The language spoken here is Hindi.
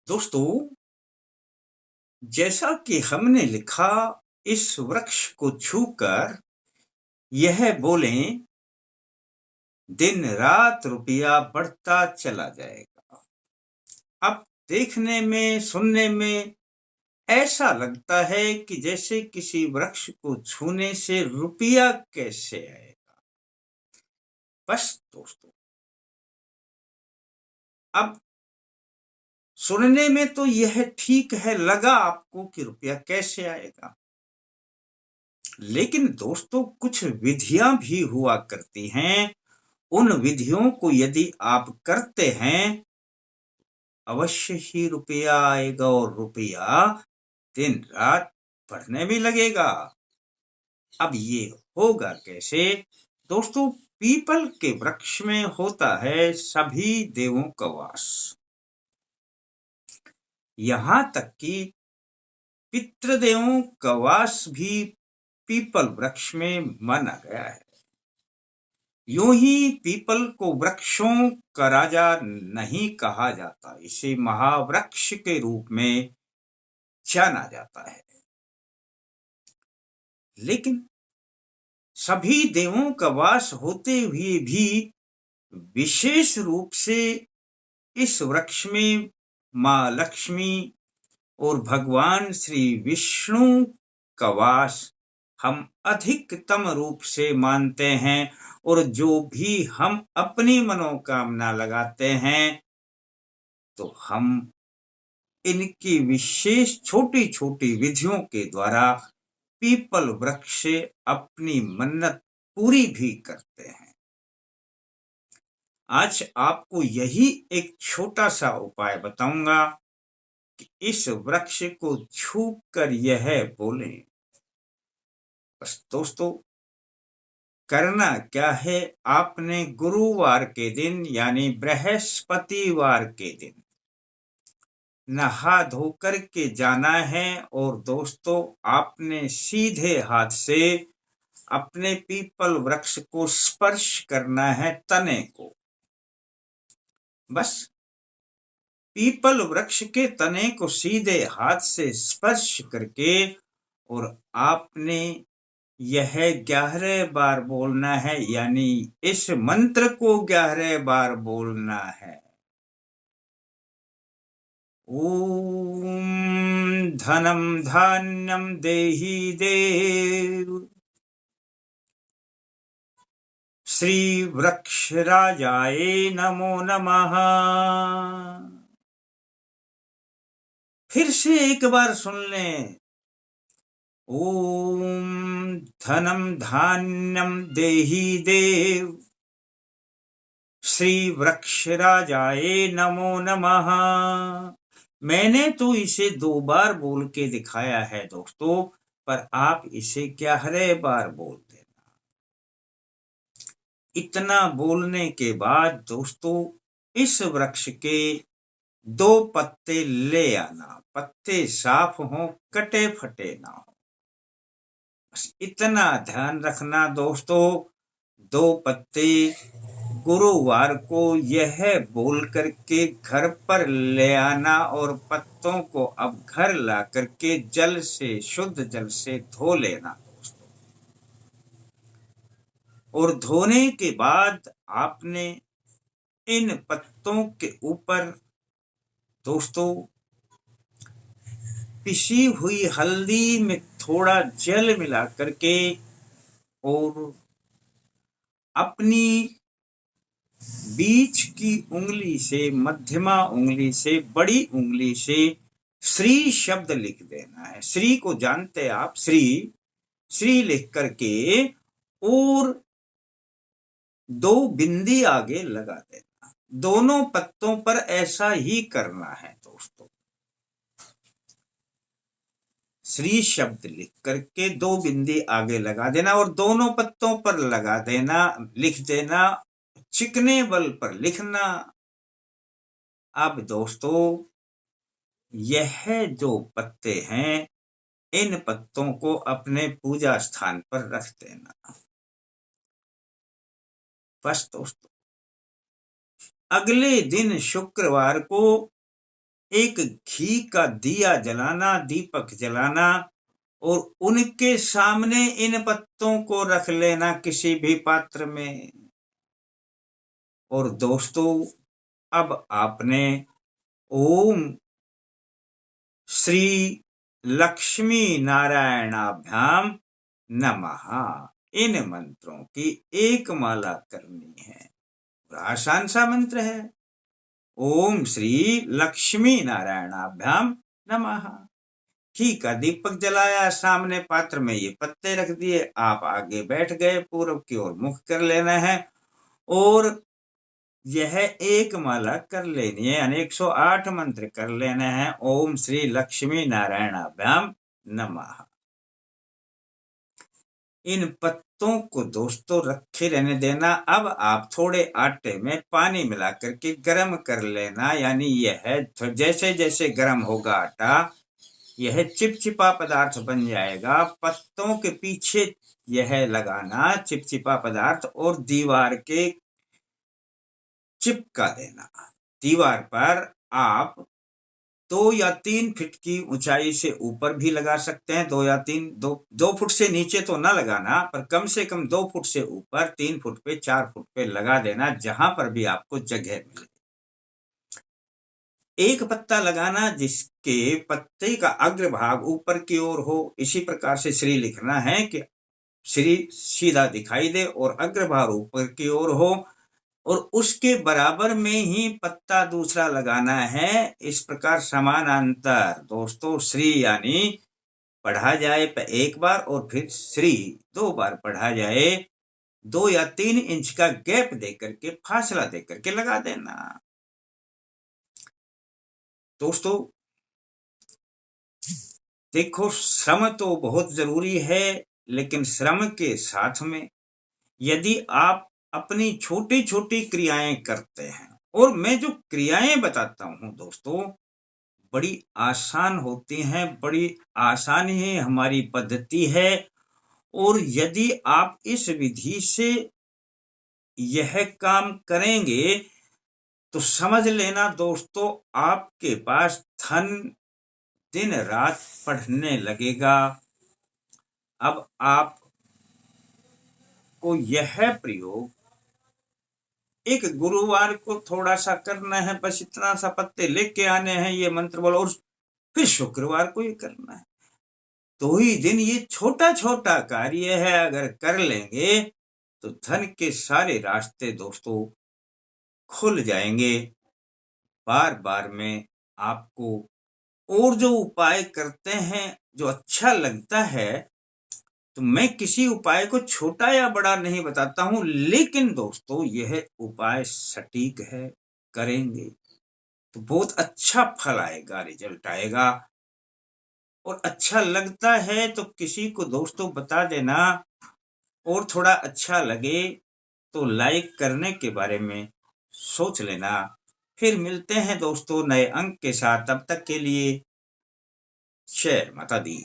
दोस्तों, जैसा कि हमने लिखा, इस वृक्ष को छूकर यह बोलें, दिन रात रुपया बढ़ता चला जाएगा। अब देखने में, सुनने में ऐसा लगता है कि जैसे किसी वृक्ष को छूने से रुपया कैसे आएगा। बस दोस्तों, अब सुनने में तो यह ठीक है, लगा आपको कि रुपया कैसे आएगा। लेकिन दोस्तों, कुछ विधियां भी हुआ करती हैं। उन विधियों को यदि आप करते हैं, अवश्य ही रुपया आएगा और रुपया दिन रात बढ़ने भी लगेगा। अब ये होगा कैसे? दोस्तों, पीपल के वृक्ष में होता है सभी देवों का वास। यहां तक कि पितृदेवों का वास भी पीपल वृक्ष में माना गया है। यूं ही पीपल को वृक्षों का राजा नहीं कहा जाता, इसे महावृक्ष के रूप में जाना जाता है। लेकिन सभी देवों का वास होते हुए भी विशेष रूप से इस वृक्ष में मां लक्ष्मी और भगवान श्री विष्णु का वास हम अधिकतम रूप से मानते हैं। और जो भी हम अपनी मनोकामना लगाते हैं, तो हम इनकी विशेष छोटी छोटी विधियों के द्वारा पीपल वृक्ष से अपनी मन्नत पूरी भी करते हैं। आज आपको यही एक छोटा सा उपाय बताऊंगा कि इस वृक्ष को छू कर यह बोलें। बस दोस्तों, करना क्या है, आपने गुरुवार के दिन यानी बृहस्पतिवार के दिन नहा धोकर के जाना है। और दोस्तों, आपने सीधे हाथ से अपने पीपल वृक्ष को स्पर्श करना है, तने को। बस पीपल वृक्ष के तने को सीधे हाथ से स्पर्श करके और आपने यह 11 बार बोलना है, यानी इस मंत्र को 11 बार बोलना है। ओम धनम धान्यम देहि देव श्री वृक्ष राजाय नमो नमः। फिर से एक बार सुन लें। ओम धनम धान्यम देहि देव श्री वृक्ष राजाय नमो नमः। मैंने तो इसे 2 बार बोल के दिखाया है दोस्तों, पर आप इसे 11 बार बोल देना। इतना बोलने के बाद दोस्तों, इस वृक्ष के 2 पत्ते ले आना। पत्ते साफ हों, कटे फटे ना हो। बस इतना ध्यान रखना दोस्तों। 2 पत्ते गुरुवार को यह बोल करके घर पर ले आना और पत्तों को अब घर ला करके जल से, शुद्ध जल से धो लेना। और धोने के बाद आपने इन पत्तों के ऊपर दोस्तों पिसी हुई हल्दी में थोड़ा जल मिला करके और अपनी बीच की उंगली से, मध्यमा उंगली से, बड़ी उंगली से श्री शब्द लिख देना है। श्री को जानते आप, श्री। श्री लिख करके और 2 बिंदी आगे लगा देना। दोनों पत्तों पर ऐसा ही करना है दोस्तों। श्री शब्द लिख करके 2 बिंदी आगे लगा देना और दोनों पत्तों पर लगा देना, लिख देना। चिकने बल पर लिखना। अब दोस्तों, यह जो पत्ते हैं, इन पत्तों को अपने पूजा स्थान पर रख देना। बस दोस्तों, अगले दिन शुक्रवार को एक घी का दिया जलाना, दीपक जलाना और उनके सामने इन पत्तों को रख लेना किसी भी पात्र में। और दोस्तों, अब आपने ओम श्री लक्ष्मी नारायणाभ्याम नमः इन मंत्रों की एक माला करनी है। आसान सा मंत्र है, ओम श्री लक्ष्मी नारायणाभ्याम नमः। घी का दीपक जलाया, सामने पात्र में ये पत्ते रख दिए, आप आगे बैठ गए, पूर्व की ओर मुख कर लेना है और यह एक माला कर लेनी है, यानी 108 मंत्र कर लेना है। ओम श्री लक्ष्मी नारायणाभ्याम नमः। इन पत्तों को दोस्तों रखे रहने देना। अब आप थोड़े आटे में पानी मिला करके गर्म कर लेना, यानी यह जैसे जैसे गर्म होगा आटा, यह चिपचिपा पदार्थ बन जाएगा। पत्तों के पीछे यह लगाना चिपचिपा पदार्थ और दीवार के चिपका देना। दीवार पर आप 2 या 3 फीट की ऊंचाई से ऊपर भी लगा सकते हैं। 2 या 3, 2 फुट से नीचे तो ना लगाना, पर कम से कम 2 फुट से ऊपर, 3 फुट पे, 4 फुट पे लगा देना, जहां पर भी आपको जगह मिले। एक पत्ता लगाना जिसके पत्ते का अग्रभाग ऊपर की ओर हो। इसी प्रकार से श्री लिखना है कि श्री सीधा दिखाई दे और अग्रभाग ऊपर की ओर हो, और उसके बराबर में ही पत्ता दूसरा लगाना है। इस प्रकार समानांतर दोस्तों श्री यानी पढ़ा जाए एक बार और फिर श्री 2 बार पढ़ा जाए। 2 या 3 इंच का गैप देकर के, फासला देकर के लगा देना। दोस्तों देखो, श्रम तो बहुत जरूरी है, लेकिन श्रम के साथ में यदि आप अपनी छोटी छोटी क्रियाएं करते हैं, और मैं जो क्रियाएं बताता हूं दोस्तों बड़ी आसान होती हैं, बड़ी आसान ही हमारी पद्धति है। और यदि आप इस विधि से यह काम करेंगे तो समझ लेना दोस्तों, आपके पास धन दिन रात बढ़ने लगेगा। अब आप को यह प्रयोग एक गुरुवार को थोड़ा सा करना है, बस इतना सा पत्ते लेके आने हैं, ये मंत्र बोलो, और फिर शुक्रवार को ये करना है। 2 ही दिन ये छोटा छोटा कार्य है, अगर कर लेंगे तो धन के सारे रास्ते दोस्तों खुल जाएंगे। बार बार में आपको और जो उपाय करते हैं, जो अच्छा लगता है, तो मैं किसी उपाय को छोटा या बड़ा नहीं बताता हूं, लेकिन दोस्तों यह उपाय सटीक है, करेंगे तो बहुत अच्छा फल आएगा, रिजल्ट आएगा। और अच्छा लगता है तो किसी को दोस्तों बता देना, और थोड़ा अच्छा लगे तो लाइक करने के बारे में सोच लेना। फिर मिलते हैं दोस्तों नए अंक के साथ, तब तक के लिए जय माता दी।